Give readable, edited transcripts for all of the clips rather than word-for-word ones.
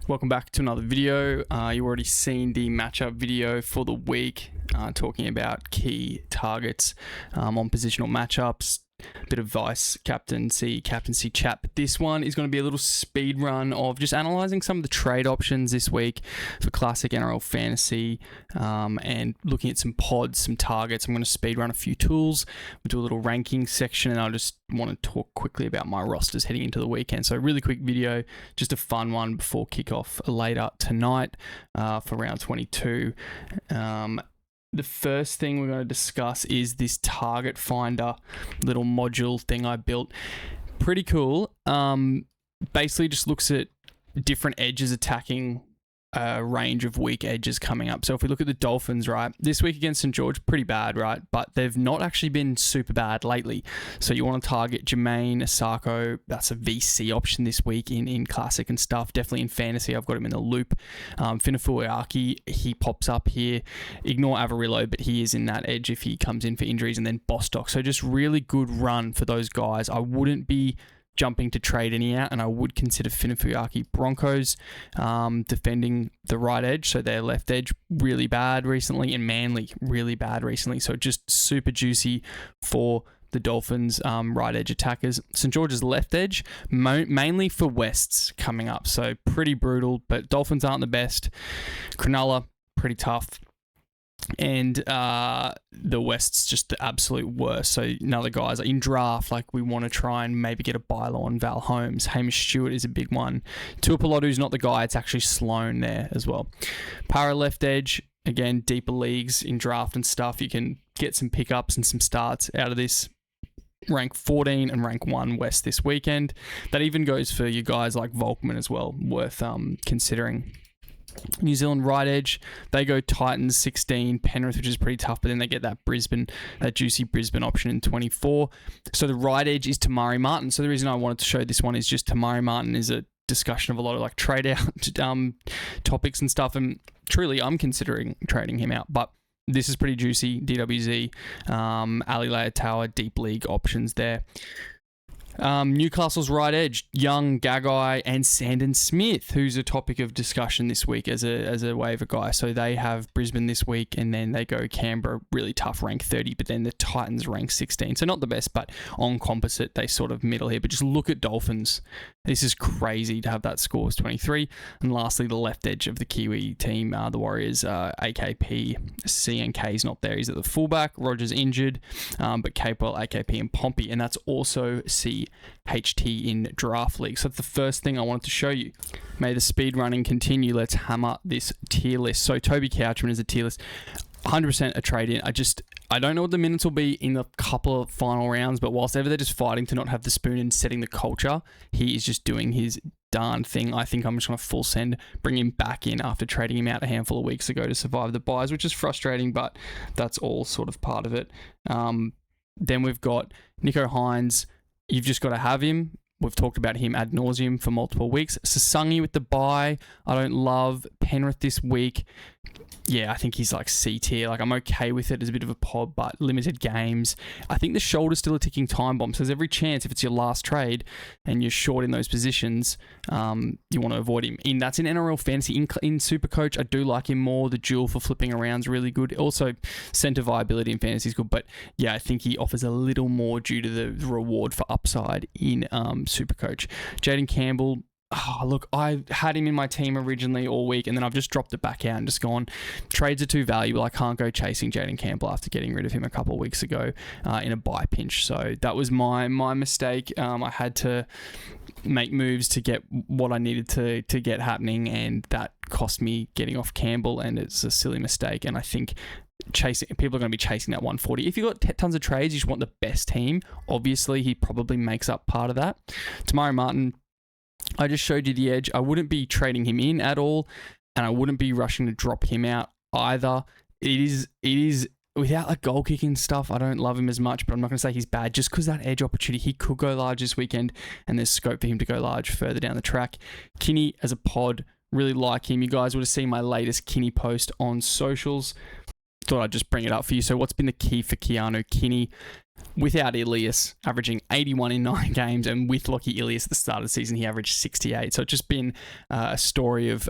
Welcome back to another video. You've already seen the matchup video for the week, talking about key targets on positional matchups, bit of vice captaincy chat. But this one is going to be a little speed run of just analysing some of the trade options this week for Classic NRL Fantasy, and looking at some pods, some targets. I'm going to speed run a few tools. We'll do a little ranking section, and I just want to talk quickly about my rosters heading into the weekend. So really quick video, just a fun one before kickoff later tonight for round 22. The first thing we're going to discuss is this target finder little module thing I built. Pretty cool. Basically just looks at different edges attacking a range of weak edges coming up. So if we look at the Dolphins, right, this week against St. George, pretty bad, right? But they've not actually been super bad lately. So you want to target Jermaine Asako. That's a VC option this week in Classic and stuff. Definitely in Fantasy, I've got him in the loop. Finafuaki, he pops up here. Ignore Avarillo, but he is in that edge if he comes in for injuries. And then Bostock. So just really good run for those guys. I wouldn't be jumping to trade any out, and I would consider Finafuaki. Broncos defending the right edge, so their left edge really bad recently, and Manly really bad recently, so just super juicy for the Dolphins right edge attackers. St. George's left edge, mainly for Wests coming up, so pretty brutal, but Dolphins aren't the best. Cronulla, pretty tough. And the West's just the absolute worst. So another guys in draft, like we want to try and maybe get a bylaw on Val Holmes. Hamish Stewart is a big one. Tuipulotu's not the guy. It's actually Sloan there as well. Para left edge, again, deeper leagues in draft and stuff. You can get some pickups and some starts out of this. Rank 14 and rank 1 West this weekend. That even goes for you guys like Volkman as well. Worth considering. New Zealand right edge, they go Titans 16, Penrith, which is pretty tough, but then they get that juicy Brisbane option in 24. So the right edge is Tamari Martin. So the reason I wanted to show this one is just Tamari Martin is a discussion of a lot of like trade out topics and stuff, and truly I'm considering trading him out, but this is pretty juicy. DWZ, Ali Tower, deep league options there. Newcastle's right edge, Young, Gagai, and Sandon Smith, who's a topic of discussion this week as a waiver guy. So they have Brisbane this week, and then they go Canberra, really tough, rank 30, but then the Titans rank 16. So not the best, but on composite, they sort of middle here. But just look at Dolphins. This is crazy to have that score as 23. And lastly, the left edge of the Kiwi team, the Warriors, AKP, CNK's not there. He's at the fullback. Rogers injured, but Capewell, AKP, and Pompey. And that's also CHT in Draft League. So that's the first thing I wanted to show you. May the speed running continue. Let's hammer this tier list. So Toby Couchman is a tier list. 100% a trade in. I don't know what the minutes will be in the couple of final rounds, but whilst ever they're just fighting to not have the spoon and setting the culture, he is just doing his darn thing. I think I'm just going to full send, bring him back in after trading him out a handful of weeks ago to survive the buys, which is frustrating, but that's all sort of part of it. Then we've got Nico Hines. You've just got to have him. We've talked about him ad nauseum for multiple weeks. Sasangi with the bye. I don't love. Penrith this week. Yeah, I think he's like C tier. Like I'm okay with it as a bit of a pod, but limited games. I think the shoulder's still a ticking time bomb. So there's every chance if it's your last trade and you're short in those positions, you want to avoid him. That's in NRL Fantasy. In Supercoach, I do like him more. The duel for flipping around is really good. Also, centre viability in Fantasy is good. But yeah, I think he offers a little more due to the reward for upside in Supercoach. Jaden Campbell. Oh, look, I had him in my team originally all week, and then I've just dropped it back out and just gone, trades are too valuable. I can't go chasing Jaden Campbell after getting rid of him a couple of weeks ago in a buy pinch. So that was my mistake. I had to make moves to get what I needed to get happening, and that cost me getting off Campbell, and it's a silly mistake. And I think people are going to be chasing that 140. If you've got tons of trades, you just want the best team. Obviously, he probably makes up part of that. Tamari Martin, I just showed you the edge. I wouldn't be trading him in at all, and I wouldn't be rushing to drop him out either. It is without like goal kicking stuff. I don't love him as much, but I'm not going to say he's bad just because that edge opportunity. He could go large this weekend, and there's scope for him to go large further down the track. Kini as a pod, really like him. You guys would have seen my latest Kini post on socials. Thought I'd just bring it up for you. So what's been the key for Keano Kini? without Ilias, averaging 81 in 9 games, and with Lockie Ilias at the start of the season, he averaged 68. So it's just been a story of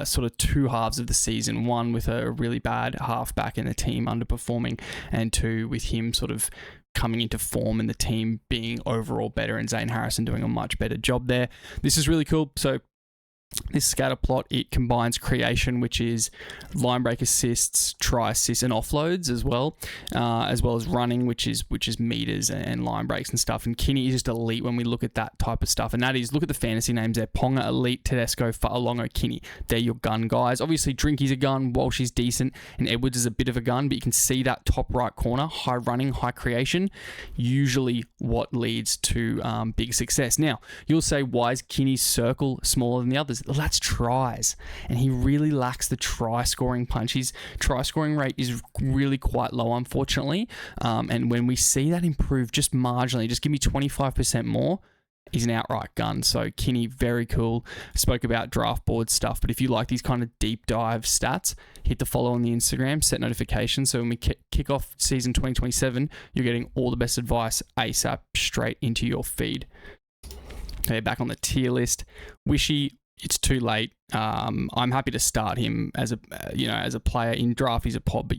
sort of two halves of the season. One with a really bad halfback and the team underperforming, and two with him sort of coming into form and the team being overall better, and Zane Harrison doing a much better job there. This is really cool. So this scatter plot, it combines creation, which is line break assists, try assists, and offloads as well as running, which is meters and line breaks and stuff. And Kini is just elite when we look at that type of stuff. And that is, look at the fantasy names there: Ponga, Elite, Tedesco, Fa'alongo, Kini. They're your gun guys. Obviously, Drinky's a gun, Walsh is decent, and Edwards is a bit of a gun, but you can see that top right corner, high running, high creation, usually what leads to big success. Now, you'll say, why is Kini's circle smaller than the others? Well, that's tries, and he really lacks the try scoring punch. His try scoring rate is really quite low, unfortunately, and when we see that improve just marginally, just give me 25% more, he's an outright gun. So Kini, very cool. Spoke about draft board stuff, but if you like these kind of deep dive stats, hit the follow on the Instagram, set notifications, so when we kick off season 2027, you're getting all the best advice ASAP straight into your feed. Okay, back on the tier list. Wishy, it's too late. I'm happy to start him as a player in draft. He's a pod, but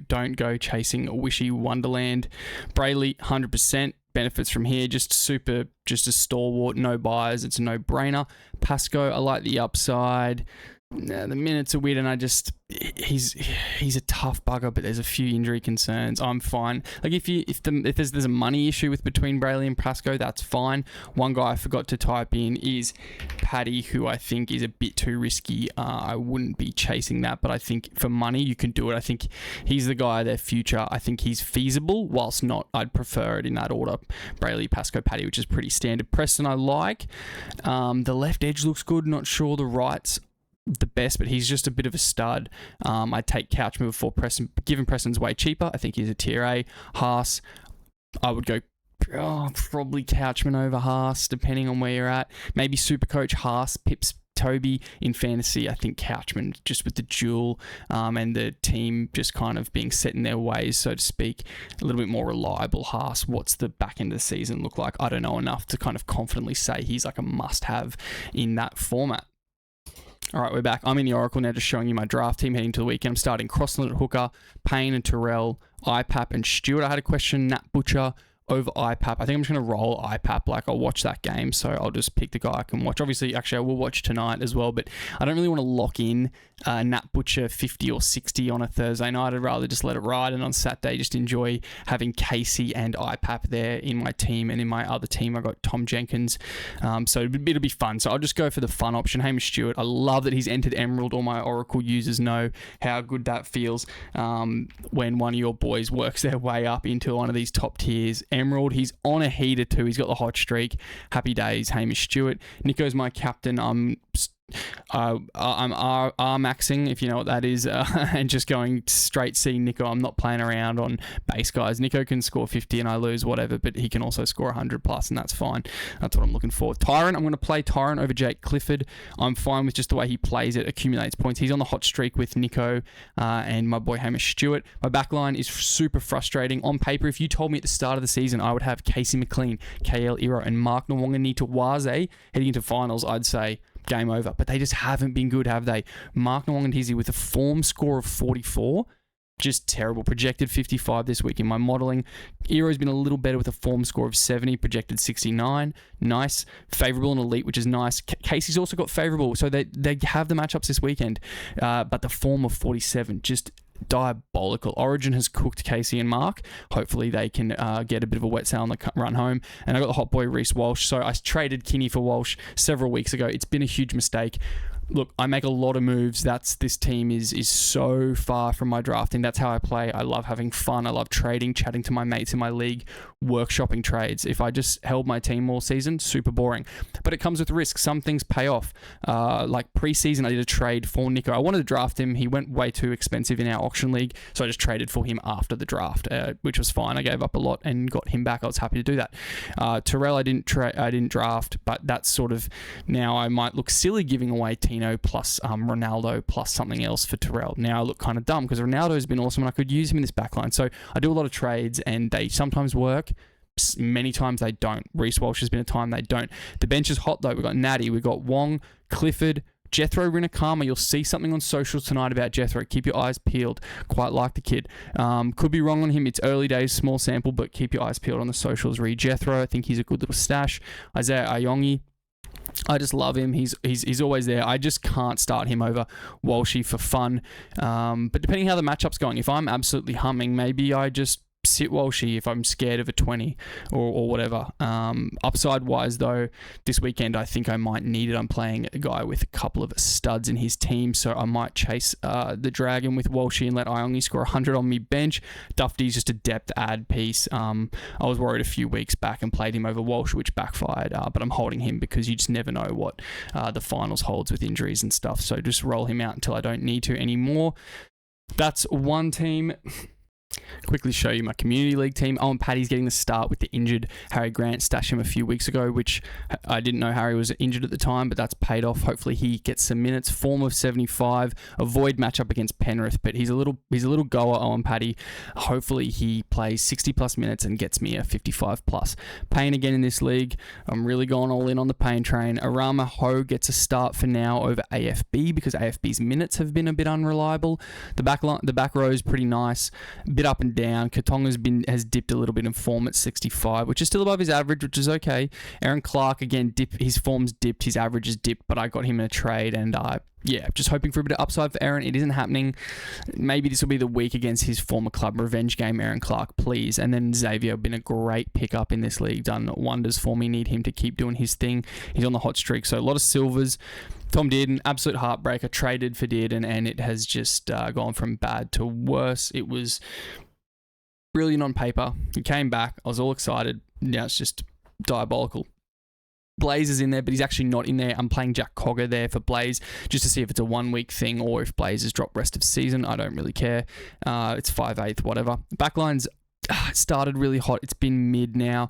don't go chasing Wishy Wonderland. Brailey, 100% benefits from here. Just a stalwart, no buyers. It's a no-brainer. Pascoe, I like the upside. The minutes are weird, and he's a tough bugger, but there's a few injury concerns. I'm fine. Like if there's a money issue between Brailey and Pascoe, that's fine. One guy I forgot to type in is Pattie, who I think is a bit too risky. I wouldn't be chasing that, but I think for money you can do it. I think he's the guy of their future. I think he's feasible, whilst not. I'd prefer it in that order: Brailey, Pascoe, Pattie, which is pretty standard. Preston I like. The left edge looks good. Not sure the right's the best, but he's just a bit of a stud. I'd take Couchman before Preston, given Preston's way cheaper. I think he's a tier A. Haas, I would go probably Couchman over Haas, depending on where you're at. Maybe Supercoach Haas pips Toby. In fantasy, I think Couchman, just with the duel and the team just kind of being set in their ways, so to speak, a little bit more reliable. Haas, what's the back end of the season look like? I don't know enough to kind of confidently say he's like a must-have in that format. All right, we're back. I'm in the Oracle now, just showing you my draft team heading to the weekend. I'm starting Crossland at hooker, Payne and Terrell, IPAP and Stewart. I had a question, Nat Butcher over IPAP. I think I'm just going to roll IPAP. Like, I'll watch that game, so I'll just pick the guy I can watch. Obviously, actually, I will watch tonight as well, but I don't really want to lock in Nat Butcher 50 or 60 on a Thursday night. I'd rather just let it ride, and on Saturday, just enjoy having Casey and IPAP there in my team, and in my other team, I got Tom Jenkins. So it'll be fun. So I'll just go for the fun option. Hamish Stewart, I love that he's entered Emerald. All my Oracle users know how good that feels when one of your boys works their way up into one of these top tiers. Emerald, he's on a heater too. He's got the hot streak. Happy days, Hamish Stewart. Nico's my captain. I'm R-maxing, if you know what that is, and just going straight C Nico. I'm not playing around on base guys. Nico can score 50 and I lose, whatever, but he can also score 100 plus, and that's fine. That's what I'm looking for. Tyrant, I'm going to play Tyrant over Jake Clifford. I'm fine with just the way he plays it, accumulates points. He's on the hot streak with Nico and my boy Hamish Stewart. My backline is super frustrating. On paper, if you told me at the start of the season I would have Casey McLean, KL Iro, and Mark Nwonga-Nitawaze heading into finals, I'd say game over. But they just haven't been good, have they? Mark Nwonga-Nitawaze with a form score of 44, just terrible. Projected 55 this week in my modelling. Iro's been a little better with a form score of 70, projected 69. Nice. Favourable and elite, which is nice. Casey's also got favourable, so they have the matchups this weekend. But the form of 47, just diabolical. Origin has cooked Casey and Mark. Hopefully they can get a bit of a wet sail on the run home. And I got the hot boy Reece Walsh. So I traded Kini for Walsh several weeks ago. It's been a huge mistake. Look, I make a lot of moves. This team is so far from my drafting. That's how I play. I love having fun. I love trading, chatting to my mates in my league, workshopping trades. If I just held my team all season, super boring. But it comes with risk. Some things pay off. Like preseason, I did a trade for Nico. I wanted to draft him. He went way too expensive in our auction league, so I just traded for him after the draft, which was fine. I gave up a lot and got him back. I was happy to do that. Terrell, I didn't draft, but that's sort of now I might look silly giving away team Keano plus Ronaldo plus something else for Terrell. Now I look kind of dumb because Ronaldo's been awesome and I could use him in this backline. So I do a lot of trades and they sometimes work. Many times they don't. Reece Walsh has been a time they don't. The bench is hot though. We've got Natty, we've got Wong, Clifford, Jethro Rinakama. You'll see something on socials tonight about Jethro. Keep your eyes peeled. Quite like the kid. Could be wrong on him. It's early days, small sample, but keep your eyes peeled on the socials. Read Jethro. I think he's a good little stash. Isaiah Ayongi. I just love him. He's always there. I just can't start him over Walshy for fun. But depending how the matchup's going, if I'm absolutely humming, maybe I just sit Walshy if I'm scared of a 20 or whatever. Upside wise though, this weekend I think I might need it. I'm playing a guy with a couple of studs in his team, so I might chase the Dragon with Walshy and let Iongi score 100 on me bench. Dufty's just a depth add piece. I was worried a few weeks back and played him over Walsh, which backfired, but I'm holding him because you just never know what the finals holds with injuries and stuff, so just roll him out until I don't need to anymore. That's one team. Quickly show you my community league team. Owen Pattie's getting the start with the injured Harry Grant. Stashed him a few weeks ago, which I didn't know Harry was injured at the time, but that's paid off. Hopefully he gets some minutes. Form of 75. Avoid matchup against Penrith, but he's a little goer, Owen Pattie. Hopefully he plays 60 plus minutes and gets me a 55 plus. Payne again in this league. I'm really going all in on the Payne train. Arama Ho gets a start for now over AFB because AFB's minutes have been a bit unreliable. The back row is pretty nice. Bit up and down. Katonga has dipped a little bit in form at 65, which is still above his average, which is okay. Aaron Clark again his form's dipped, his average is dipped, but I got him in a trade and just hoping for a bit of upside for Aaron. It isn't happening. Maybe this will be the week against his former club. Revenge game, Aaron Clark, please. And then Xavier, been a great pickup in this league. Done wonders for me. Need him to keep doing his thing. He's on the hot streak. So a lot of silvers. Tom Dearden, absolute heartbreaker. Traded for Dearden and it has just gone from bad to worse. It was brilliant on paper. He came back. I was all excited. Now it's just diabolical. Blaze is in there, but he's actually not in there. I'm playing Jack Cogger there for Blaze just to see if it's a 1 week thing or if Blaze has dropped rest of season. I don't really care. It's 5/8, whatever. Backline's started really hot. It's been mid now.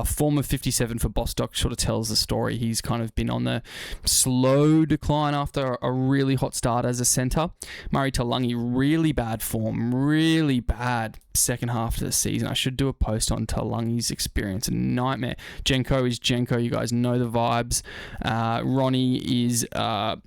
Form of 57 for Bostock sort of tells the story. He's kind of been on the slow decline after a really hot start as a centre. Murray Talangi, really bad form, really bad second half of the season. I should do a post on Talangi's experience. A nightmare. Jenko is Jenko. You guys know the vibes. Ronnie is a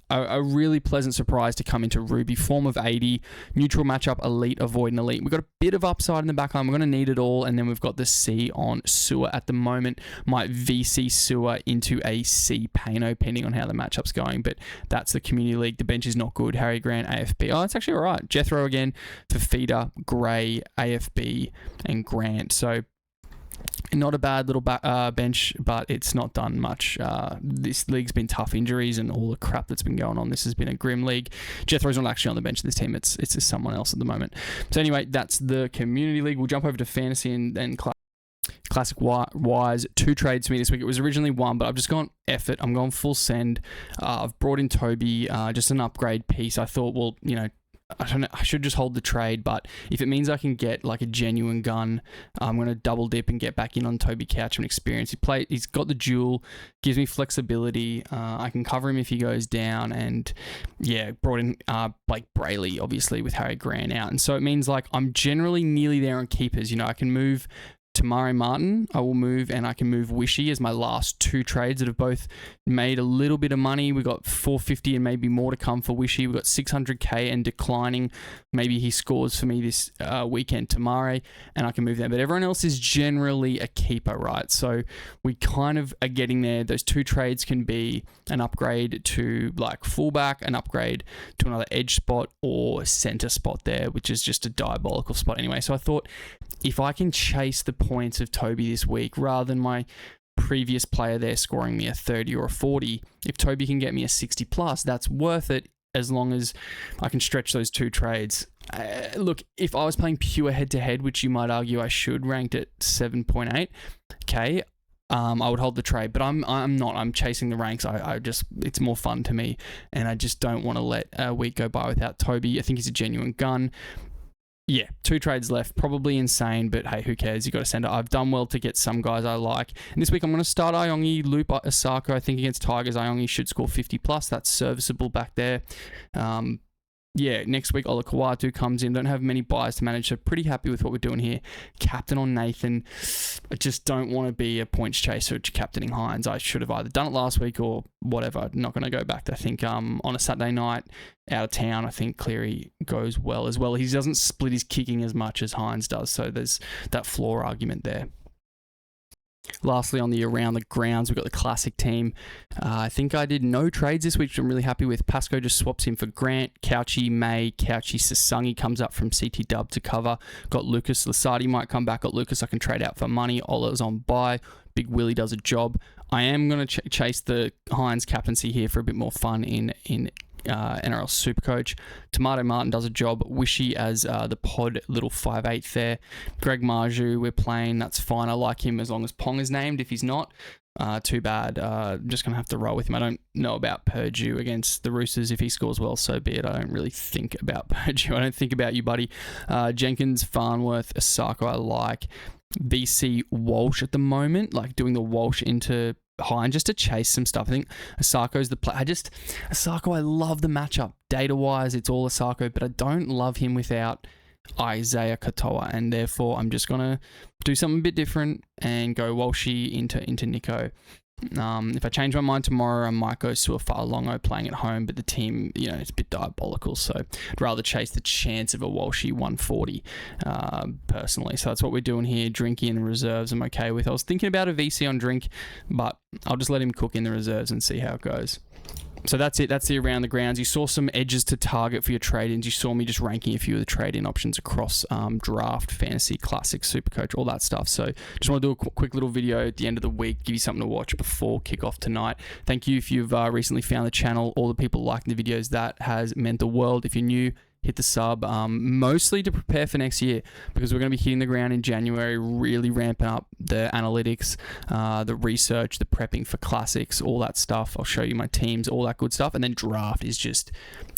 really pleasant surprise to come into Ruby. Form of 80. Neutral matchup, elite, avoid and elite. We've got a bit of upside in the back line. We're going to need it all. And then we've got the C on Sewer at the moment. Might VC Sewer into a C Pano, depending on how the matchup's going. But that's the community league. The bench is not good. Harry Grant, AFB. Oh, it's actually all right. Jethro again for Feeder, Gray, AFB, and Grant. So not a bad little bench, but it's not done much. This league's been tough, injuries and all the crap that's been going on. This has been a grim league. Jethro's not actually on the bench of this team. It's just someone else at the moment. So anyway, that's the community league. We'll jump over to fantasy and classic wise. 2 trades for me this week. It was originally 1, but I've just gone effort. I'm going full send. I've brought in Toby, just an upgrade piece. I thought, well, I don't know, I should just hold the trade, but if it means I can get like a genuine gun, I'm going to double dip and get back in on Toby Couchman experience. He's got the duel, gives me flexibility. I can cover him if he goes down, and brought in Blayke Brailey, obviously, with Harry Grant out. And so it means like I'm generally nearly there on keepers. I can move Tamari Martin, I will move, and I can move Wishy as my last 2 trades that have both made a little bit of money. We got 450 and maybe more to come for Wishy. We got 600k and declining. Maybe he scores for me this weekend, Tamari, and I can move them. But everyone else is generally a keeper, right? So we kind of are getting there. Those 2 trades can be an upgrade to like fullback, an upgrade to another edge spot, or center spot there, which is just a diabolical spot anyway. So I thought, if I can chase the points of Toby this week rather than my previous player there scoring me a 30 or a 40, if Toby can get me a 60 plus, that's worth it as long as I can stretch those 2 trades. Look, if I was playing pure head-to-head, which you might argue I should, ranked at 7.8, okay, I would hold the trade, but I'm not. I'm chasing the ranks. I just, it's more fun to me, and I just don't want to let a week go by without Toby. I think he's a genuine gun. yeah, 2 trades left. Probably insane, but hey, who cares? You got to send it. I've done well to get some guys I like. And this week I'm going to start Iongi, loop Asako. I think against Tigers, Iongi should score 50 plus. That's serviceable back there. Yeah, next week Ola Kawatu comes in. Don't have many buys to manage, so pretty happy with what we're doing here. Captain on Nathan. I just don't want to be a points chaser captaining Hines. I should have either done it last week or whatever. I'm not going to go back to, I think, on a Saturday night out of town, I think Cleary goes well as well. He doesn't split his kicking as much as Hines does, so there's that floor argument there. Lastly, on the around the grounds, we've got the classic team. I think I did no trades this week, which I'm really happy with. Pascoe just swaps him for Grant. Couchy, May, Couchy, Sasangi comes up from CT Dub to cover. Got Lucas. Lasardi might come back. Got Lucas I can trade out for money. Ola's on buy. Big Willie does a job. I am going to chase the Hines captaincy here for a bit more fun in NRL Supercoach. Tomato Martin does a job. Wishy as the pod little 5'8" there. Greg Marju, we're playing. That's fine. I like him as long as Pong is named. If he's not, too bad. I'm just going to have to roll with him. I don't know about Purdue against the Roosters. If he scores well, so be it. I don't really think about Purdue. I don't think about you, buddy. Jenkins, Farnworth, Asako I like. BC Walsh at the moment, like doing the Walsh into Hine just to chase some stuff. I think Asako's the play. Asako, I love the matchup. Data-wise, it's all Asako, but I don't love him without Isaiah Katoa, and therefore I'm just going to do something a bit different and go Walshy into Nico. If I change my mind tomorrow, I might go Suafa'alongo playing at home, but the team, it's a bit diabolical, so I'd rather chase the chance of a Walshy 140 personally. So that's what we're doing here. Drinky in the reserves I'm okay with. I was thinking about a VC on Drink, but I'll just let him cook in the reserves and see how it goes. So that's it. That's the around the grounds. You saw some edges to target for your trade-ins. You saw me just ranking a few of the trade-in options across draft, fantasy, classic, supercoach, all that stuff. So just want to do a quick little video at the end of the week, give you something to watch before kickoff tonight. Thank you if you've recently found the channel. All the people liking the videos, that has meant the world. If you're new, hit the sub, mostly to prepare for next year, because we're going to be hitting the ground in January, really ramping up the analytics, the research, the prepping for classics, all that stuff. I'll show you my teams, all that good stuff. And then draft is just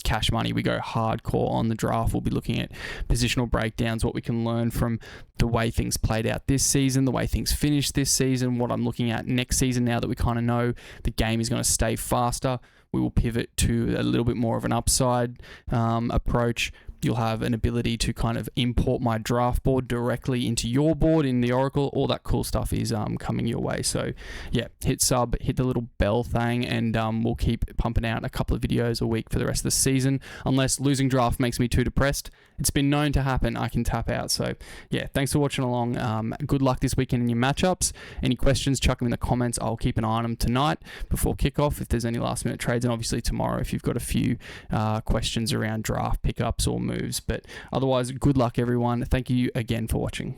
cash money. We go hardcore on the draft. We'll be looking at positional breakdowns, what we can learn from the way things played out this season, the way things finished this season, what I'm looking at next season now that we kind of know the game is going to stay faster. We will pivot to a little bit more of an upside approach. You'll have an ability to kind of import my draft board directly into your board in the Oracle. All that cool stuff is coming your way. So yeah, hit sub, hit the little bell thing, and we'll keep pumping out a couple of videos a week for the rest of the season. Unless losing draft makes me too depressed. It's been known to happen. I can tap out. So yeah, thanks for watching along. Good luck this weekend in your matchups. Any questions, chuck them in the comments. I'll keep an eye on them tonight before kickoff if there's any last minute trades, and obviously tomorrow if you've got a few questions around draft pickups or moves. But otherwise, good luck everyone. Thank you again for watching.